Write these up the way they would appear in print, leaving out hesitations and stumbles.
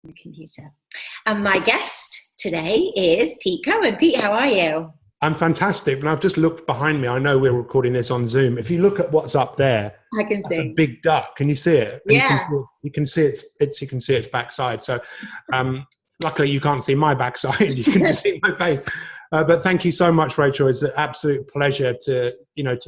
the computer. And my guest today is Pete Cohen. Pete, how are you? I'm fantastic, but I've just looked behind me. I know we're recording this on Zoom. If you look at what's up there, I can that's a see. big duck. Can you see it? And Yeah. you can see its backside. So, luckily you can't see my backside. You can just see my face. But thank you so much, Rachel. It's an absolute pleasure to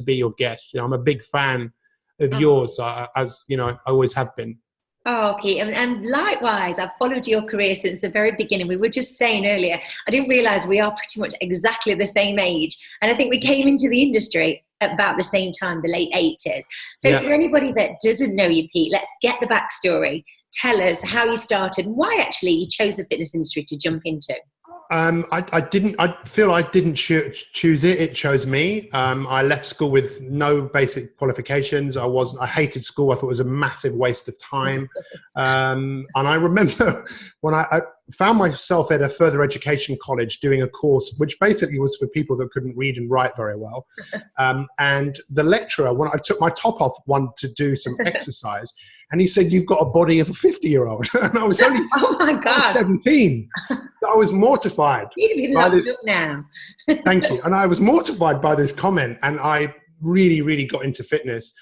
be your guest. I'm a big fan of yours, as you know, I always have been. Oh, Pete, and likewise, I've followed your career since the very beginning. We were just saying earlier, I didn't realize we are pretty much exactly the same age. And I think we came into the industry at about the same time, the late 80s. So yeah. For anybody that doesn't know you, Pete, let's get the backstory. Tell us how you started and why actually you chose the fitness industry to jump into. I feel I didn't choose it. It chose me. I left school with no basic qualifications. I hated school. I thought it was a massive waste of time. And I remember when I found myself at a further education college doing a course, which basically was for people that couldn't read and write very well. And the lecturer, when I took my top off, wanted to do some exercise. And he said, "You've got a body of a 50-year-old." And I was only oh my God. I was 17. I was mortified. You'd be locked up now. Thank you. And I was mortified by this comment. And I really, really got into fitness.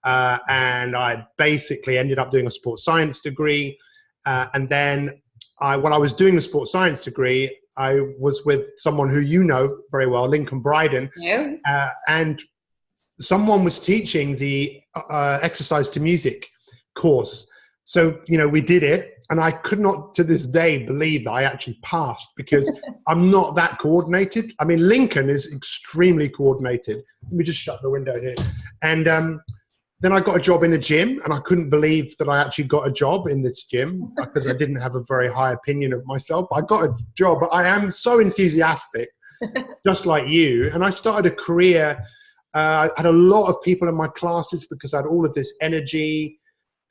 And I basically ended up doing a sports science degree. And then when I was doing the sports science degree, I was with someone who you know very well, Lincoln Bryden. Yeah. And someone was teaching the exercise to music course. So, we did it. And I could not to this day believe that I actually passed because I'm not that coordinated. I mean, Lincoln is extremely coordinated. Let me just shut the window here. And then I got a job in a gym and I couldn't believe that I actually got a job in this gym because I didn't have a very high opinion of myself. I got a job, but I am so enthusiastic, just like you. And I started a career. I had a lot of people in my classes because I had all of this energy.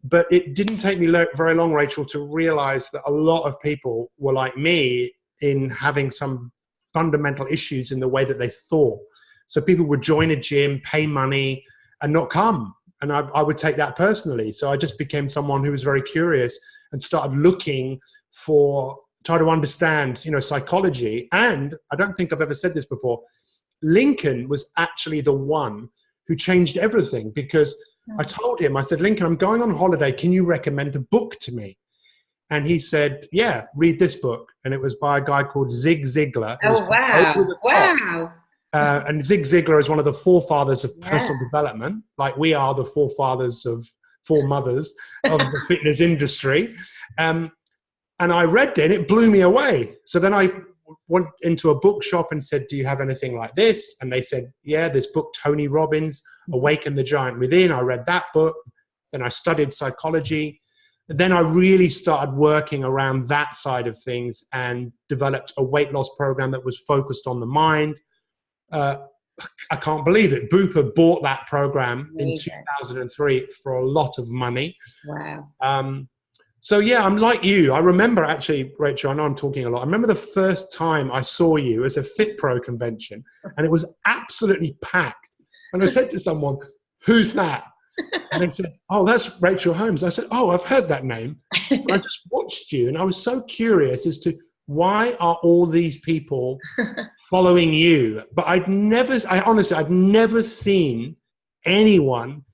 But it didn't take me very long, Rachel, to realize that a lot of people were like me in having some fundamental issues in the way that they thought. So people would join a gym, pay money, and not come. And I would take that personally. So I just became someone who was very curious and started looking try to understand, psychology. And I don't think I've ever said this before. Lincoln was actually the one who changed everything because I told him, I said, "Lincoln, I'm going on holiday. Can you recommend a book to me?" And he said, "Yeah, read this book." And it was by a guy called Zig Ziglar. Oh, wow. Wow. And Zig Ziglar is one of the forefathers of personal development. Like we are the foremothers of the fitness industry. And I read it and it blew me away. So then I went into a bookshop and said, "Do you have anything like this?" And they said, "Yeah, this book, Tony Robbins, Awaken the Giant Within." I read that book. Then I studied psychology. And then I really started working around that side of things and developed a weight loss program that was focused on the mind. I can't believe it. Bupa bought that program in 2003 for a lot of money. Wow. So yeah, I'm like you. I remember actually, Rachel, I know I'm talking a lot. I remember the first time I saw you as a FitPro convention and it was absolutely packed. And I said to someone, "Who's that?" And they said, "Oh, that's Rachel Holmes." I said, "Oh, I've heard that name." And I just watched you and I was so curious as to why are all these people following you? But I'd never seen anyone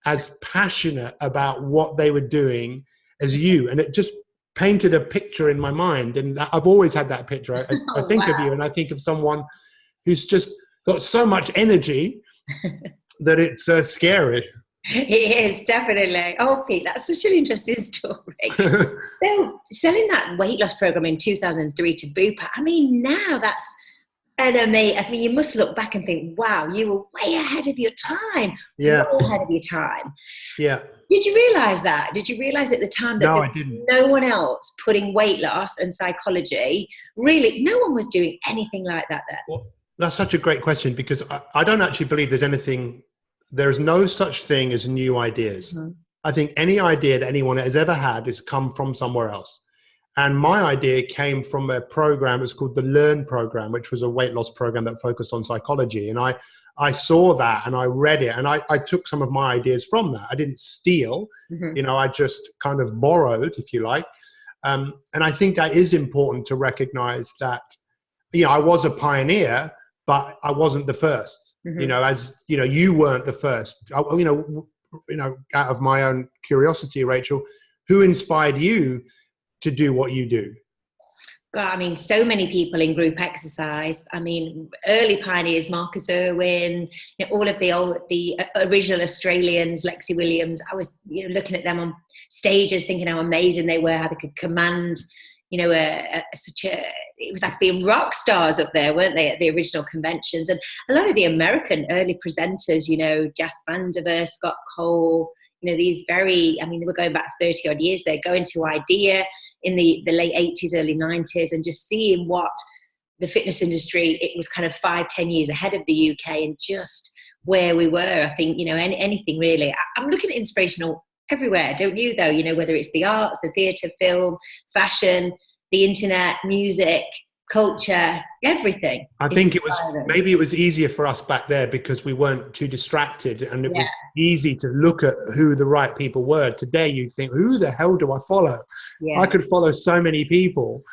as passionate about what they were doing as you. And it just painted a picture in my mind. And I've always had that picture. I think of you and I think of someone who's just got so much energy that it's scary. It is, definitely. Oh, Pete, that's such an interesting story. So, selling that weight loss program in 2003 to Bupa, I mean, now that's an amazing. I mean, you must look back and think, wow, you were way ahead of your time. Yeah. Way ahead of your time. Yeah. Did you realize that? Did you realize at the time that I didn't. No one else putting weight loss and psychology, really, no one was doing anything like that then? Well, that's such a great question because I don't actually believe there is no such thing as new ideas. Mm-hmm. I think any idea that anyone has ever had has come from somewhere else. And my idea came from a program, it's called the Learn program, which was a weight loss program that focused on psychology. And I saw that and I read it and I took some of my ideas from that. I didn't steal, I just kind of borrowed, if you like. And I think that is important to recognize that, I was a pioneer, but I wasn't the first. Mm-hmm. As you weren't the first. Out of my own curiosity, Rachel, who inspired you to do what you do? God, I mean, so many people in group exercise. I mean, early pioneers, Marcus Irwin, all of the original Australians, Lexi Williams. I was, looking at them on stages, thinking how amazing they were, how they could command, it was like being rock stars up there, weren't they, at the original conventions? And a lot of the American early presenters, Jeff Vandiver, Scott Cole, these they were going back 30 odd years. They're going to IDEA in the late 80s, early 90s, and just seeing what the fitness industry, it was kind of 5-10 years ahead of the UK, and just where we were. I think, anything really. I'm looking at inspirational everywhere, don't you, though? Whether it's the arts, the theatre, film, fashion, the internet, music, culture, everything. I think maybe it was easier for us back there because we weren't too distracted, and it was easy to look at who the right people were. Today you think, who the hell do I follow? I could follow so many people,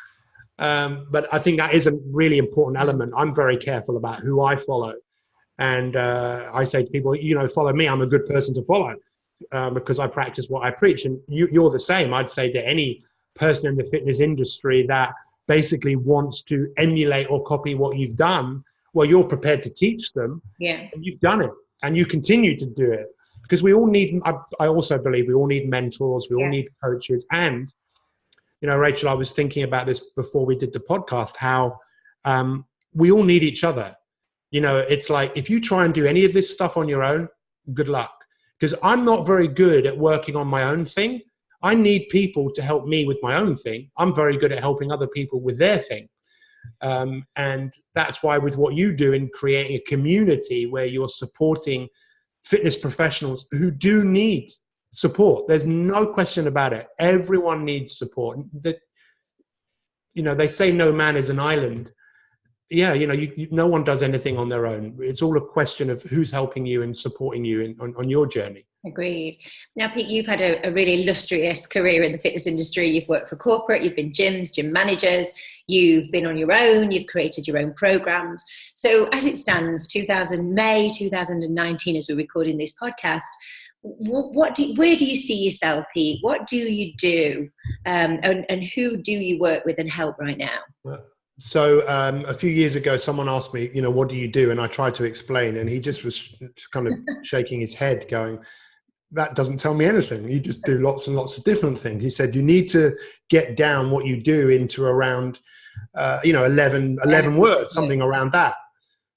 but I think that is a really important element. I'm very careful about who I follow, and I say to people, follow me. I'm a good person to follow because I practice what I preach. And you're the same. I'd say to any person in the fitness industry that basically wants to emulate or copy what you've done, well, you're prepared to teach them. Yeah. And you've done it, and you continue to do it, because we all need, I also believe we all need mentors, we all need coaches. And, Rachel, I was thinking about this before we did the podcast, how we all need each other. It's like, if you try and do any of this stuff on your own, good luck. Because I'm not very good at working on my own thing. I need people to help me with my own thing. I'm very good at helping other people with their thing. And that's why with what you do in creating a community where you're supporting fitness professionals who do need support, there's no question about it. Everyone needs support. They say no man is an island. Yeah, no one does anything on their own. It's all a question of who's helping you and supporting you on your journey. Agreed. Now, Pete, you've had a really illustrious career in the fitness industry. You've worked for corporate, you've been gyms, gym managers, you've been on your own, you've created your own programs. So as it stands, May 2019, as we're recording this podcast, where do you see yourself, Pete? What do you do? And who do you work with and help right now? So a few years ago, someone asked me, what do you do? And I tried to explain, and he just was kind of shaking his head going, that doesn't tell me anything. You just do lots and lots of different things. He said, you need to get down what you do into around, 11 words, something around that.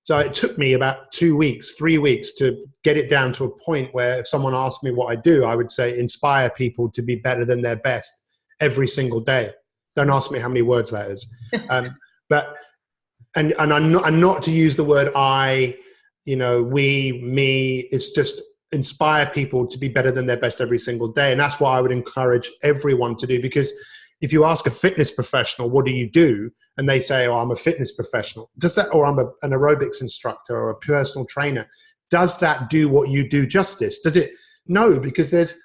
So it took me about 3 weeks to get it down to a point where if someone asked me what I do, I would say inspire people to be better than their best every single day. Don't ask me how many words that is. But I'm not to use the word I, we, me. It's just inspire people to be better than their best every single day. And that's what I would encourage everyone to do. Because if you ask a fitness professional, what do you do? And they say, oh, I'm a fitness professional. Does that, or I'm an aerobics instructor or a personal trainer. Does that do what you do justice? Does it? No, because there's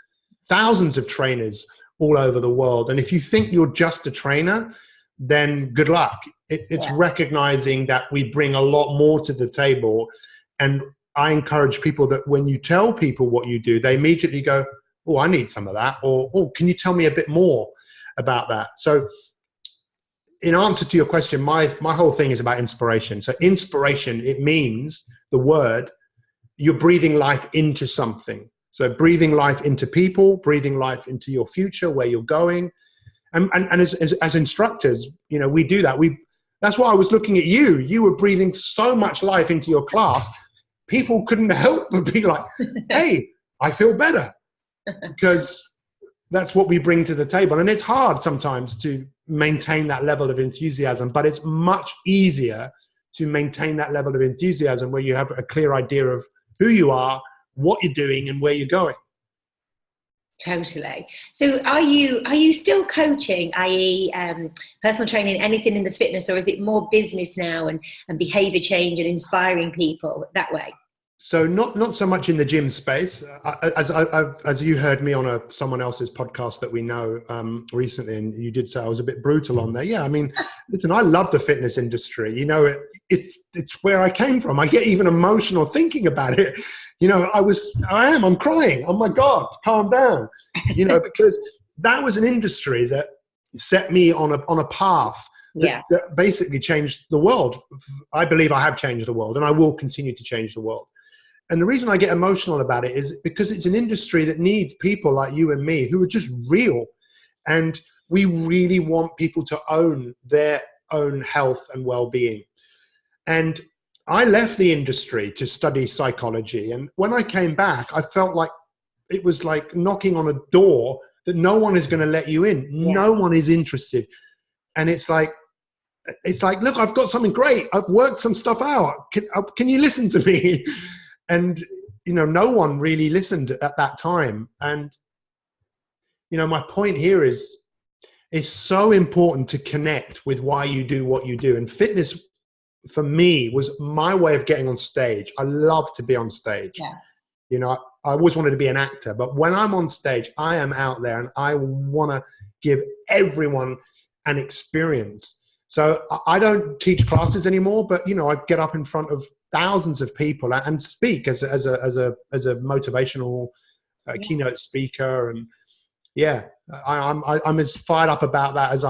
thousands of trainers all over the world. And if you think you're just a trainer, then good luck. It's recognizing that we bring a lot more to the table. And I encourage people that when you tell people what you do, they immediately go, oh, I need some of that. Or, oh, can you tell me a bit more about that? So in answer to your question, my whole thing is about inspiration. So inspiration, it means the word, you're breathing life into something. So breathing life into people, breathing life into your future, where you're going. And as instructors, we do that. That's why I was looking at you. You were breathing so much life into your class. People couldn't help but be like, hey, I feel better. Because that's what we bring to the table. And it's hard sometimes to maintain that level of enthusiasm, but it's much easier to maintain that level of enthusiasm where you have a clear idea of who you are, what you're doing, and where you're going. Totally. So are you still coaching, i.e. Personal training, anything in the fitness, or is it more business now and behavior change and inspiring people that way? So not so much in the gym space, as you heard me on someone else's podcast that we know recently, and you did say I was a bit brutal on there. Yeah, I mean, listen, I love the fitness industry. You know, it's where I came from. I get even emotional thinking about it. You know, I'm crying. Oh my God, calm down. You know, because that was an industry that set me on a path that basically changed the world. I believe I have changed the world, and I will continue to change the world. And the reason I get emotional about it is because it's an industry that needs people like you and me who are just real. And we really want people to own their own health and well-being. And I left the industry to study psychology. And when I came back, I felt like it was like knocking on a door that no one is going to let you in. Yeah. No one is interested. And it's like, look, I've got something great. I've worked some stuff out. Can you listen to me? And, you know, no one really listened at that time. And, you know, my point here is it's so important to connect with why you do what you do. And fitness, for me, was my way of getting on stage. I love to be on stage. Yeah. You know, I always wanted to be an actor. But when I'm on stage, I am out there and I want to give everyone an experience. So I don't teach classes anymore, but, you know, I get up in front of thousands of people and speak as a motivational keynote speaker. And yeah, I'm as fired up about that as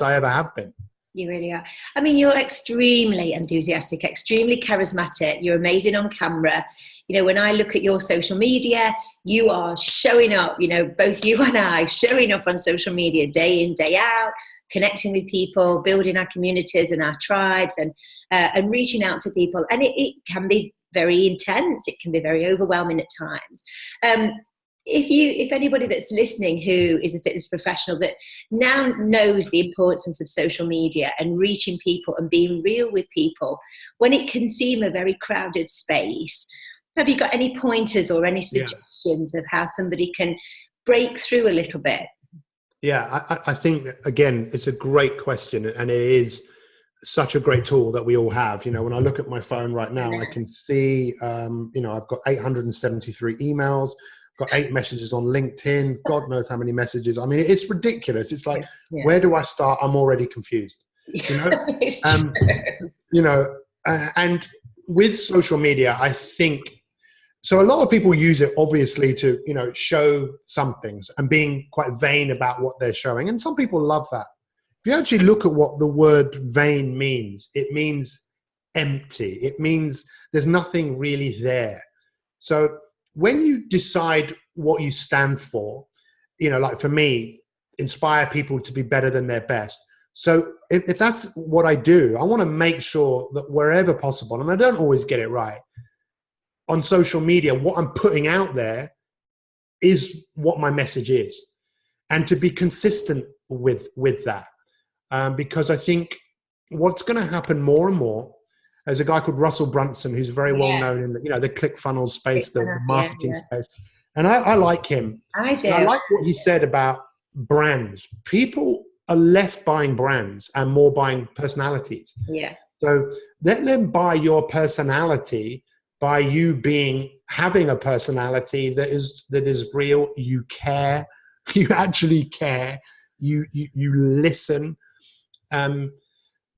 I ever have been. You really are. I mean, you're extremely enthusiastic, extremely charismatic. You're amazing on camera. You know, when I look at your social media, you are showing up, you know, both you and I showing up on social media day in, day out, connecting with people, building our communities and our tribes and reaching out to people. And it can be very intense. It can be very overwhelming at times. If anybody that's listening who is a fitness professional that now knows the importance of social media and reaching people and being real with people, when it can seem a very crowded space, have you got any pointers or any suggestions of how somebody can break through a little bit? Yeah, I think, again, it's a great question, and it is such a great tool that we all have. You know, when I look at my phone right now, I can see, you know, I've got 873 emails, got 8 messages on LinkedIn, God knows how many messages. I mean, it's ridiculous. It's like, where do I start? I'm already confused. You know, you know, and with social media, I think, so a lot of people use it obviously to, you know, show some things and being quite vain about what they're showing. And some people love that. If you actually look at what the word vain means, it means empty. It means there's nothing really there. So when you decide what you stand for, you know, like for me, inspire people to be better than their best. So if that's what I do, I want to make sure that wherever possible, and I don't always get it right, on social media, what I'm putting out there is what my message is. And to be consistent with that. Because I think what's going to happen more and more, there's a guy called Russell Brunson, who's very well known in the, you know, the ClickFunnels space, the marketing space. And I like him. I do. And I like what he said about brands. People are less buying brands and more buying personalities. Yeah. So let them buy your personality by you having a personality that is real. You care. You actually care. You listen. And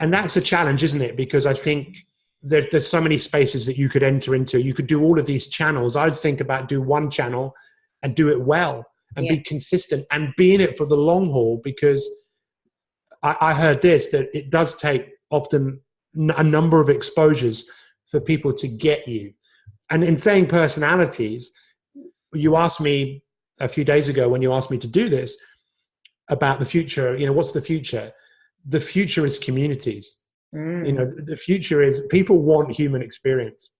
that's a challenge, isn't it? Because I think there's so many spaces that you could enter into. You could do all of these channels. I'd think about do one channel and do it well and be consistent and be in it for the long haul, because I heard this, that it does take often a number of exposures for people to get you. And in saying personalities, you asked me a few days ago when you asked me to do this about the future, you know, what's the future? The future is communities. You know, the future is people want human experience.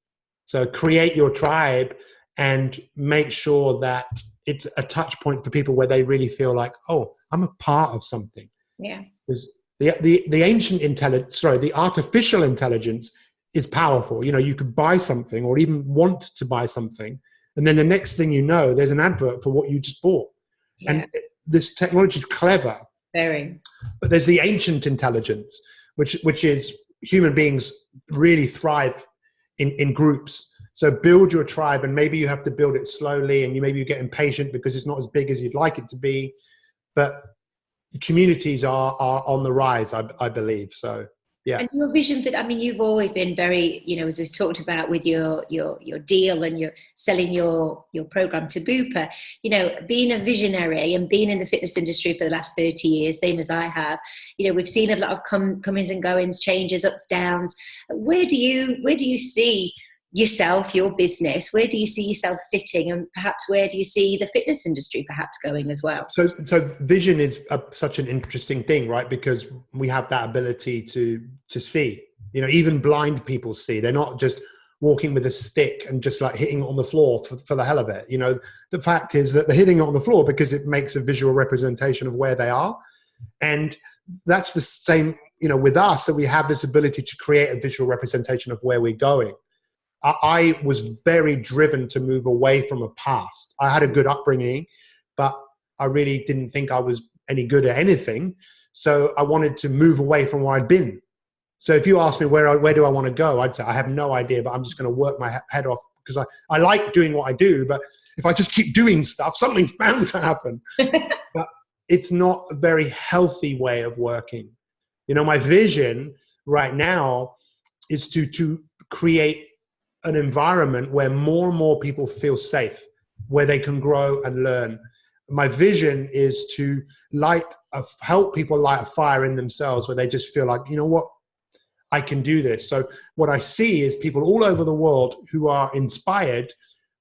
So create your tribe and make sure that it's a touch point for people where they really feel like, oh, I'm a part of something. Yeah. Because the ancient intelligence, the artificial intelligence is powerful. You know, you could buy something or even want to buy something, and then the next thing you know, there's an advert for what you just bought. Yeah. And this technology is clever. Very. But there's the ancient intelligence, which is human beings really thrive in groups. So build your tribe, and maybe you have to build it slowly, and maybe you get impatient because it's not as big as you'd like it to be. But communities are on the rise, I believe. So yeah. And your vision for, I mean, you've always been very, as we've talked about with your deal and you're selling your program to Bupa, being a visionary and being in the fitness industry for the last 30 years, same as I have, we've seen a lot of comings and goings, changes, ups, downs. Where do you see yourself, your business? Where do you see yourself sitting, and perhaps where do you see the fitness industry perhaps going as well? So vision is such an interesting thing, right? Because we have that ability to see. Even blind people see. They're not just walking with a stick and just like hitting it on the floor for the hell of it. The fact is that they're hitting it on the floor because it makes a visual representation of where they are, and that's the same with us, that we have this ability to create a visual representation of where we're going. I was very driven to move away from a past. I had a good upbringing, but I really didn't think I was any good at anything. So I wanted to move away from where I'd been. So if you ask me where do I want to go, I'd say I have no idea, but I'm just going to work my head off because I like doing what I do. But if I just keep doing stuff, something's bound to happen. But it's not a very healthy way of working. My vision right now is to create an environment where more and more people feel safe, where they can grow and learn. My vision is to help people light a fire in themselves where they just feel like, what, I can do this. So what I see is people all over the world who are inspired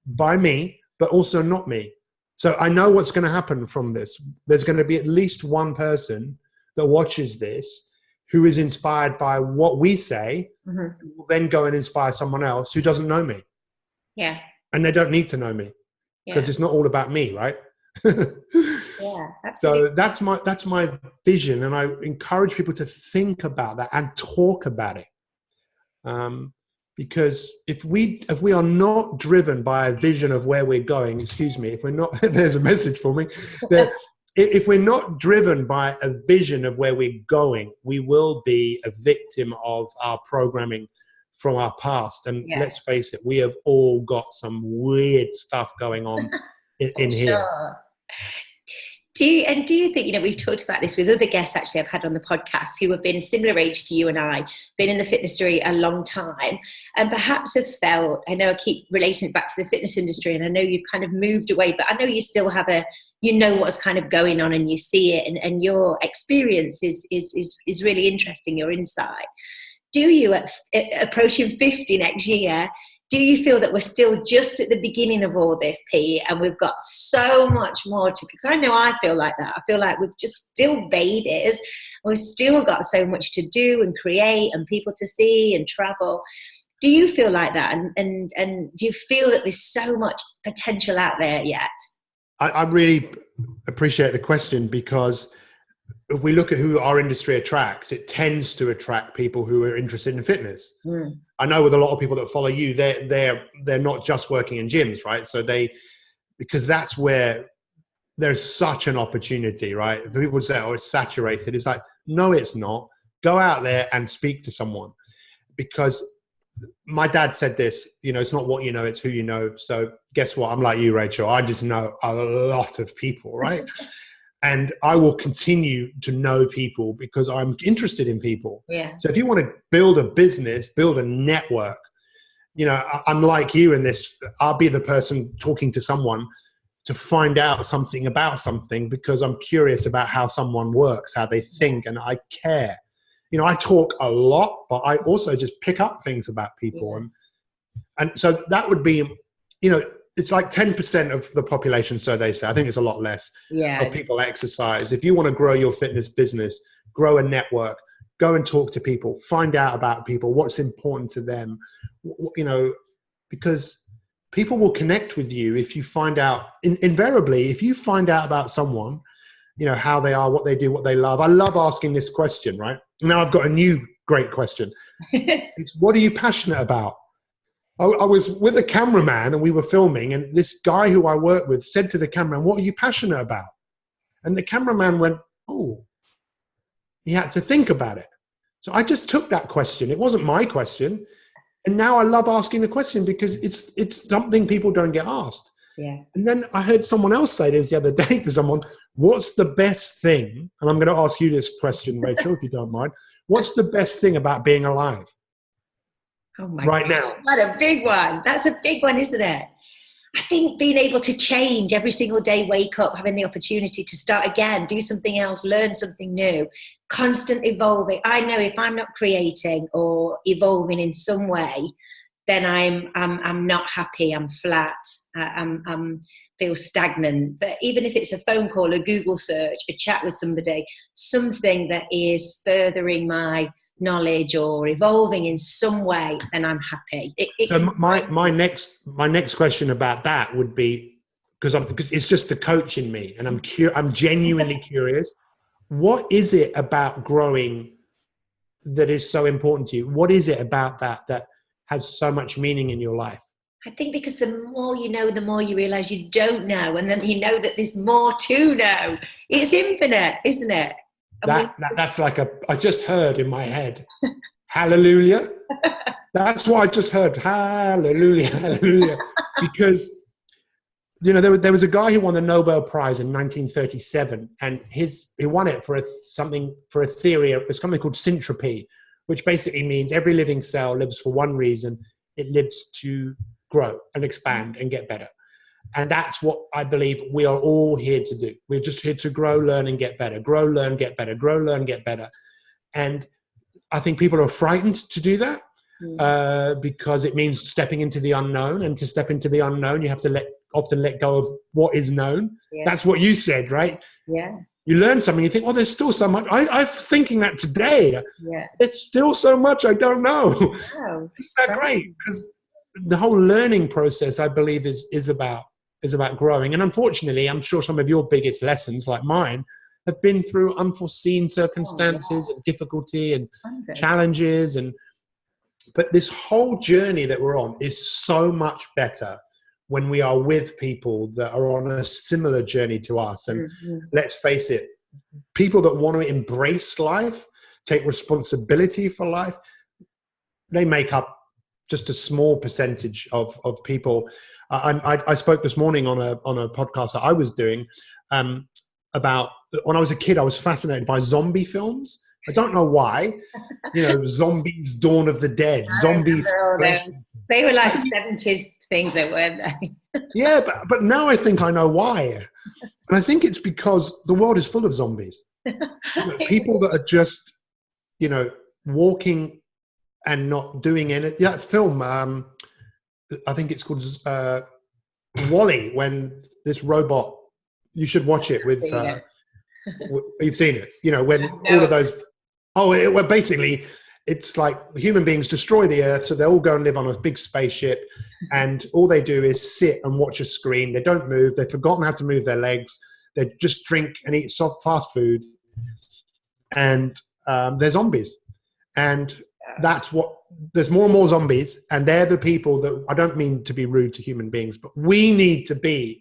by me, but also not me. So I know what's going to happen from this. There's going to be at least one person that watches this who is inspired by what we say, who will then go and inspire someone else who doesn't know me. Yeah. And they don't need to know me because it's not all about me, right? Yeah, absolutely. So that's my vision. And I encourage people to think about that and talk about it. Because if we are not driven by a vision of where we're going, if we're not, there's a message for me, that if we're not driven by a vision of where we're going, we will be a victim of our programming from our past. And let's face it, we have all got some weird stuff going on in here. Do you think, we've talked about this with other guests actually I've had on the podcast who have been similar age to you and I, been in the fitness industry a long time, and perhaps have felt, I know I keep relating it back to the fitness industry, and I know you've kind of moved away, but I know you still have what's kind of going on and you see it, and your experience is really interesting, your insight. Do you, approaching 50 next year, do you feel that we're still just at the beginning of all this, Pete, and we've got so much more to, because I know I feel like that. I feel like we've just still babies. We've still got so much to do and create and people to see and travel. Do you feel like that? And do you feel that there's so much potential out there yet? I really appreciate the question, because if we look at who our industry attracts, it tends to attract people who are interested in fitness. I know with a lot of people that follow you, they're not just working in gyms, right? So because that's where there's such an opportunity, right? People say, oh, it's saturated. It's like, no, it's not. Go out there and speak to someone, because my dad said this, it's not what you know, it's who you know. So guess what? I'm like you, Rachel. I just know a lot of people, right? And I will continue to know people because I'm interested in people. Yeah. So if you want to build a business, build a network, I'm like you in this. I'll be the person talking to someone to find out something about something because I'm curious about how someone works, how they think, and I care. I talk a lot, but I also just pick up things about people. Yeah. And so that would be, it's like 10% of the population, so they say. I think it's a lot less of people exercise. If you want to grow your fitness business, grow a network, go and talk to people, find out about people, what's important to them, because people will connect with you if you find out, invariably, if you find out about someone, how they are, what they do, what they love. I love asking this question, right? Now I've got a new great question. It's, what are you passionate about? I was with a cameraman and we were filming, and this guy who I work with said to the cameraman, what are you passionate about? And the cameraman went, oh, he had to think about it. So I just took that question. It wasn't my question. And now I love asking the question because it's something people don't get asked. Yeah. And then I heard someone else say this the other day to someone, what's the best thing? And I'm going to ask you this question, Rachel, if you don't mind. What's the best thing about being alive? Oh my right God. now? What a big one. That's a big one, isn't it? I think being able to change every single day, wake up, having the opportunity to start again, do something else, learn something new, constant evolving. I know if I'm not creating or evolving in some way, then I'm not happy. I'm flat. I'm feel stagnant. But even if it's a phone call, a Google search, a chat with somebody, something that is furthering my knowledge or evolving in some way, then I'm happy. So my next question about that would be, because it's just the coach in me, and I'm genuinely curious. What is it about growing that is so important to you? What is it about that has so much meaning in your life? I think because the more you know, the more you realize you don't know, and then you know that there's more to know. It's infinite, isn't it? That's like I just heard in my head, hallelujah. That's what I just heard, hallelujah, hallelujah. Because, there was a guy who won the Nobel Prize in 1937, and he won it for a theory. It's something called syntropy, which basically means every living cell lives for one reason. It lives to grow and expand and get better. And that's what I believe we are all here to do. We're just here to grow, learn, and get better. Grow, learn, get better. Grow, learn, get better. And I think people are frightened to do that because it means stepping into the unknown. And to step into the unknown, you have to often let go of what is known. Yeah. That's what you said, right? Yeah. You learn something, you think, well, there's still so much. I'm thinking that today. Yeah. There's still so much I don't know. Wow. Isn't that great? Because the whole learning process, I believe, is about growing. And unfortunately, I'm sure some of your biggest lessons, like mine, have been through unforeseen circumstances and difficulty and challenges. But this whole journey that we're on is so much better when we are with people that are on a similar journey to us. And let's face it, people that want to embrace life, take responsibility for life, they make up just a small percentage of people. I spoke this morning on a podcast that I was doing about when I was a kid. I was fascinated by zombie films. I don't know why. Zombies, Dawn of the Dead, zombies. They were like 70s things, weren't they? Yeah, but now I think I know why. And I think it's because the world is full of zombies. People that are just, walking and not doing anything. That film, I think it's called WALL-E, when this robot, you should watch it with, you've seen it, when all of those, basically it's like human beings destroy the earth, so they all go and live on a big spaceship, and all they do is sit and watch a screen. They don't move. They've forgotten how to move their legs. They just drink and eat fast food, and they're zombies. And that's what, there's more and more zombies, and they're the people that, I don't mean to be rude to human beings, but we need to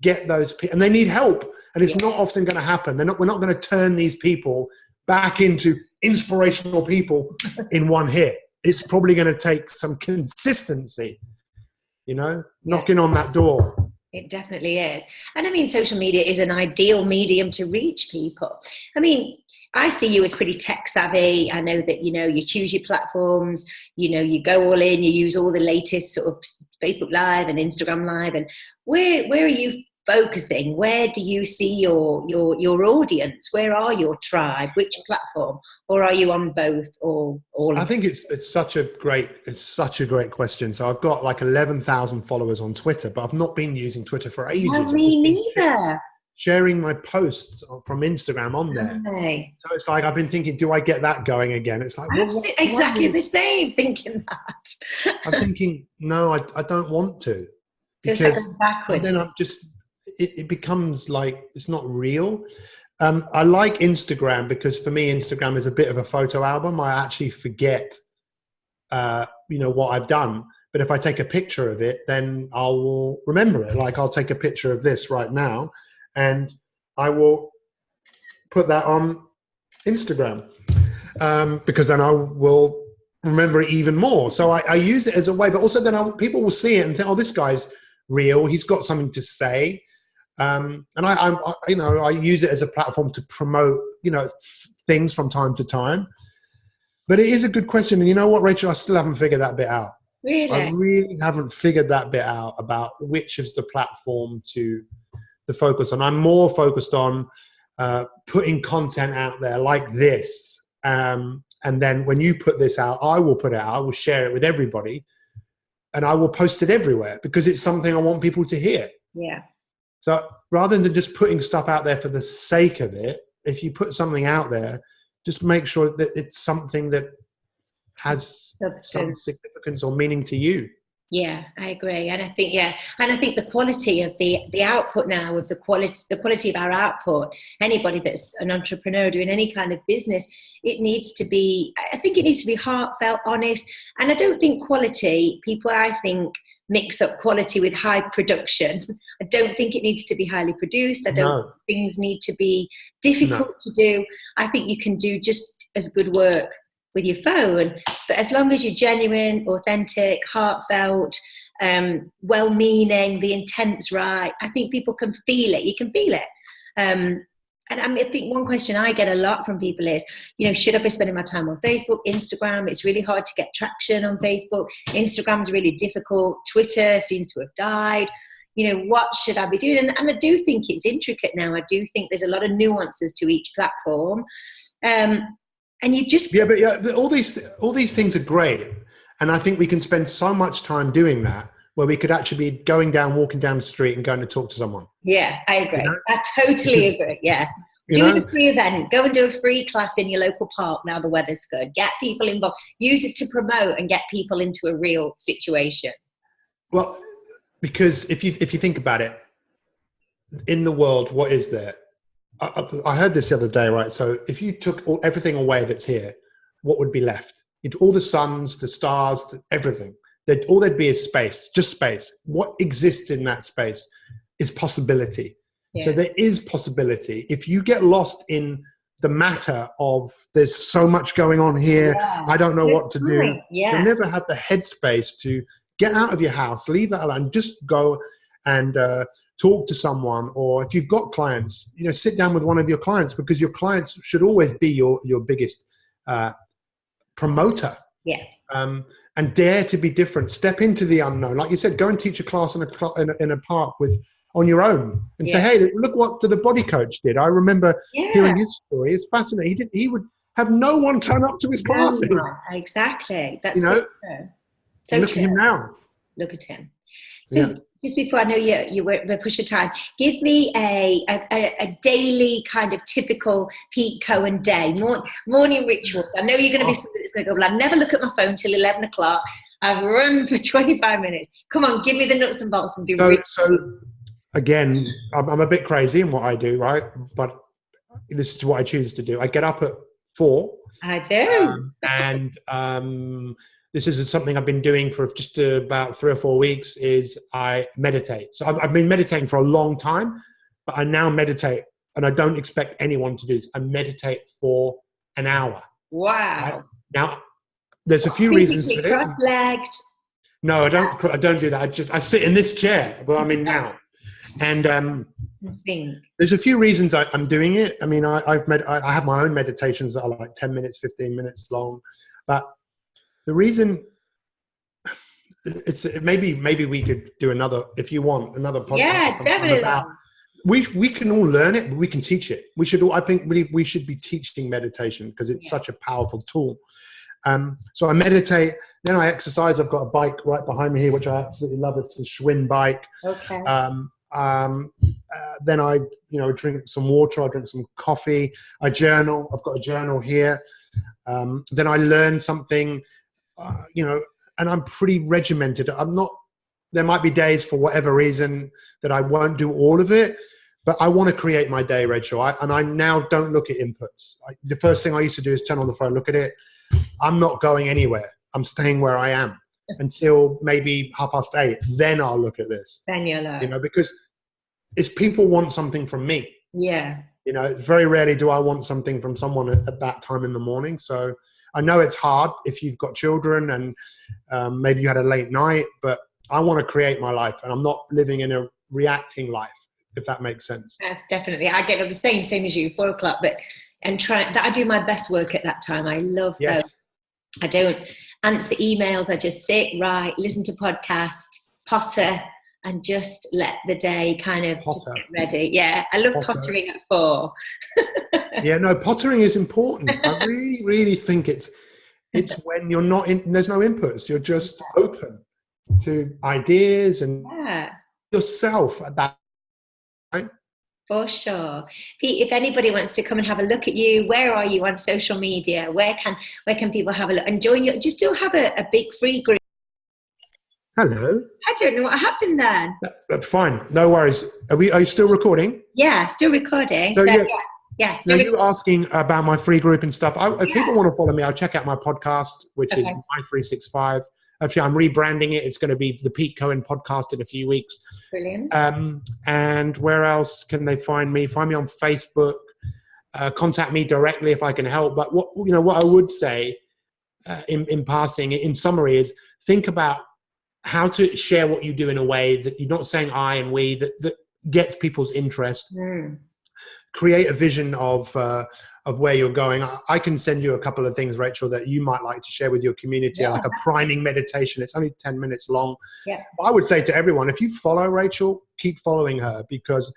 get those people, and they need help, and it's not often going to happen. We're not going to turn these people back into inspirational people in one hit. It's probably going to take some consistency, knocking on that door. It definitely is. And I mean, social media is an ideal medium to reach people. I mean, I see you as pretty tech savvy. I know that, you choose your platforms, you go all in, you use all the latest sort of Facebook Live and Instagram Live. And where are you focusing? Where do you see your audience? Where are your tribe? Which platform? Or are you on both or all? I think it's such a great question. So I've got like 11,000 followers on Twitter, but I've not been using Twitter for ages. No, me neither. Sharing my posts from Instagram on there. Okay. So it's like, I've been thinking, do I get that going again? It's like, exactly the same, thinking that. I'm thinking, no, I don't want to. Because then I'm just, it becomes like, it's not real. I like Instagram because for me, Instagram is a bit of a photo album. I actually forget, what I've done. But if I take a picture of it, then I will remember it. Like, I'll take a picture of this right now, and I will put that on Instagram because then I will remember it even more. So I use it as a way, but also then people will see it and think, oh, this guy's real. He's got something to say. And I use it as a platform to promote, things from time to time. But it is a good question. And you know what, Rachel, I still haven't figured that bit out. Really? I really haven't figured that bit out about which is the platform to focus on. I'm more focused on putting content out there like this. And then when you put this out, I will put it out. I will share it with everybody. And I will post it everywhere because it's something I want people to hear. Yeah. So rather than just putting stuff out there for the sake of it, if you put something out there, just make sure that it's something that has some significance or meaning to you. Yeah, I agree. And I think, the quality of the output now, of the quality of our output, anybody that's an entrepreneur doing any kind of business, it needs to be heartfelt, honest. And I don't think people mix up quality with high production. I don't think it needs to be highly produced. I don't think things need to be difficult to do. I think you can do just as good work with your phone, but as long as you're genuine, authentic, heartfelt, well-meaning, the intent's right, I think people can feel it. You can feel it. And I think one question I get a lot from people is, should I be spending my time on Facebook, Instagram? It's really hard to get traction on Facebook. Instagram's really difficult. Twitter seems to have died. What should I be doing? And I do think it's intricate now. I do think there's a lot of nuances to each platform. And you just... but all these things are great. And I think we can spend so much time doing that, where we could actually be walking down the street and going to talk to someone. Yeah, I agree. I totally agree. Yeah. Do a free event. Go and do a free class in your local park now the weather's good. Get people involved. Use it to promote and get people into a real situation. Well, because if you think about it, in the world, what is there? I heard this the other day, right? So if you took everything away that's here, what would be left? All the suns, the stars, everything. All there'd be is space, just space. What exists in that space is possibility. Yeah. So there is possibility. If you get lost in the matter of there's so much going on here, I don't know what to do. You'll never have the headspace to get out of your house, leave that alone, just go and talk to someone. Or if you've got clients, sit down with one of your clients, because your clients should always be your biggest promoter. Yeah. And dare to be different. Step into the unknown. Like you said, go and teach a class in a park on your own and say, hey, look what the body coach did. I remember hearing his story. It's fascinating. He would have no one turn up to his class. Exactly. That's so true. So look at him now. Look at him. So just before, I know we're pushing time, give me a daily kind of typical Pete Cohen day, morning rituals. I know you're going to be something that's going to go, well, I never look at my phone till 11 o'clock. I've run for 25 minutes. Come on, give me the nuts and bolts and be real. So again, I'm a bit crazy in what I do, right? But this is what I choose to do. I get up at 4. I do. And this is something I've been doing for just about 3 or 4 weeks, is I meditate. So I've been meditating for a long time, but I now meditate, and I don't expect anyone to do this. I meditate for an hour. Wow. Right? Now, there's a few reasons for this. Cross-legged. No, I don't do that. I sit in this chair where I'm in now. And there's a few reasons I'm doing it. I mean, I have my own meditations that are like 10 minutes, 15 minutes long. But the reason maybe we could do another, if you want, another podcast. Yeah, definitely. We can all learn it, but we can teach it. I think we should be teaching meditation, because it's such a powerful tool. So I meditate, then I exercise. I've got a bike right behind me here, which I absolutely love. It's a Schwinn bike. Okay. Then I, drink some water. I drink some coffee. I journal. I've got a journal here. Then I learn something, and I'm pretty regimented. There might be days for whatever reason that I won't do all of it, but I want to create my day, Rachel. And I now don't look at inputs. The first thing I used to do is turn on the phone, look at it. I'm not going anywhere. I'm staying where I am until maybe 8:30. Then I'll look at this. Then you'll know. Because if people want something from me. Yeah. Very rarely do I want something from someone at that time in the morning. So I know it's hard if you've got children and maybe you had a late night, but I want to create my life, and I'm not living in a reacting life, if that makes sense. Yes, definitely. I get up the same as you, 4 o'clock, I do my best work at that time. I love those. I don't answer emails. I just sit, write, listen to podcasts, potter, and just let the day kind of just get ready. Yeah, I love pottering at 4. Yeah, no, pottering is important. I really, really think it's when you're not in, there's no inputs. You're just open to ideas and yourself at that time. For sure. Pete, if anybody wants to come and have a look at you, where are you on social media? Where can people have a look and join you? Do you still have a big free group? Hello. I don't know what happened then. That's fine. No worries. Are you still recording? Yeah, still recording. So yeah. So you asking about my free group and stuff. If people want to follow me, I'll check out my podcast, which is My 365. Actually, I'm rebranding it. It's going to be the Pete Cohen podcast in a few weeks. Brilliant. And where else can they find me? Find me on Facebook. Contact me directly if I can help. But what I would say in passing, in summary, is think about how to share what you do in a way that you're not saying I and we, that gets people's interest. Create a vision of where you're going. I can send you a couple of things, Rachel, that you might like to share with your community, like a priming meditation. It's only 10 minutes long. Yeah. I would say to everyone, if you follow Rachel, keep following her, because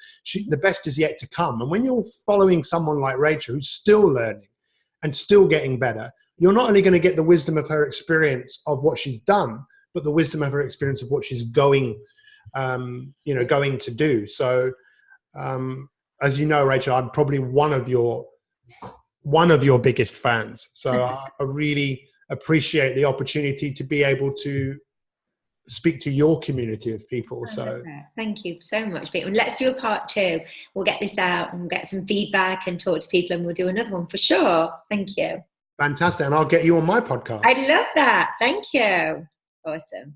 the best is yet to come. And when you're following someone like Rachel, who's still learning and still getting better, you're not only going to get the wisdom of her experience of what she's done, but the wisdom of her experience of what she's going to do. So, as you know, Rachel, I'm probably one of your biggest fans. So I really appreciate the opportunity to be able to speak to your community of people. So thank you so much, Pete. And let's do a part 2. We'll get this out and get some feedback and talk to people, and we'll do another one for sure. Thank you. Fantastic. And I'll get you on my podcast. I love that. Thank you. Awesome.